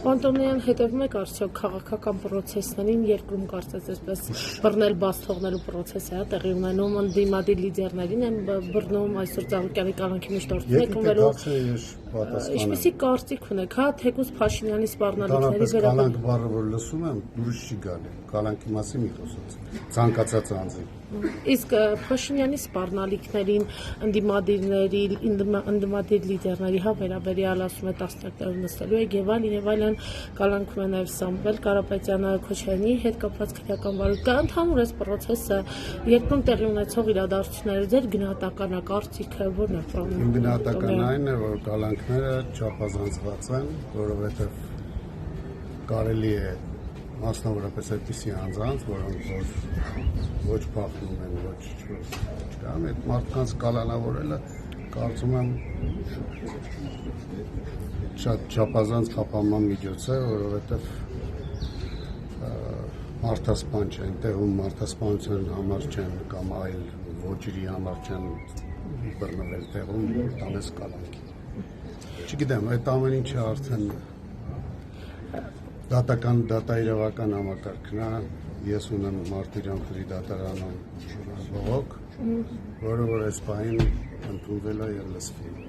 Անտոնյան հետևում եք արդյոք քաղաքական պրոցեսներին երկրում կարծես այսպես բռնել բաց թողնելու պրոցես է տեղի ունենում ընդդիմադիր լիդերներին են բռնում այսօր Ծաղիկյանի կալանքի մեջ գործում եք ունելու ինչպեսի կարծիք ունեք հա թեկուզ Փաշինյանի սպառնալիքների վերաբերյալ կալանք բառը որ լսում եմ դուրս չի գալի կալանքի մասին մի խոսած ցանկացած անձի իսկ Փաշինյանի սպառնալիքներին ընդդիմադիր լիդերների հա վերաբերյալ ասում է տասնյակներով նստելու է եւ այլն կալանքում է նաեւ Սամվել Կարապետյանը Քոչարյանի հետ կապված քրեական վարույթ կա ընդհանուր այս պրոցեսը երկրում տեղի ունեցող իրադարձությունները ձեր գնահատականակարծիքը ո՞րն է ֆրոմ Իմ գնահատականն այն է որ կալանքները չափազանցված են որովհետեւ կարելի է մասնավորապես այդպիսի անձանց, որոնք ոչ փախնում են, ոչ չկան, այդ մարդկանց կալանավորելը կարծում եմ շատ չափազանց խափանման միջոց է, որովհետև մարդասպան չեն, տեղում մարդասպանության համար չեն կամ այլ ոճերի համար չեն բռնվել տեղում, որ տանես կալանքի։ Չգիտեմ, այդ ամեն ինչը արդեն դատաիրավական համակարգն է, ես ունեմ Մարտիրոսյանի դատարանում բողոք, որը որ այս պահին ընդունվել է եւ լսվում։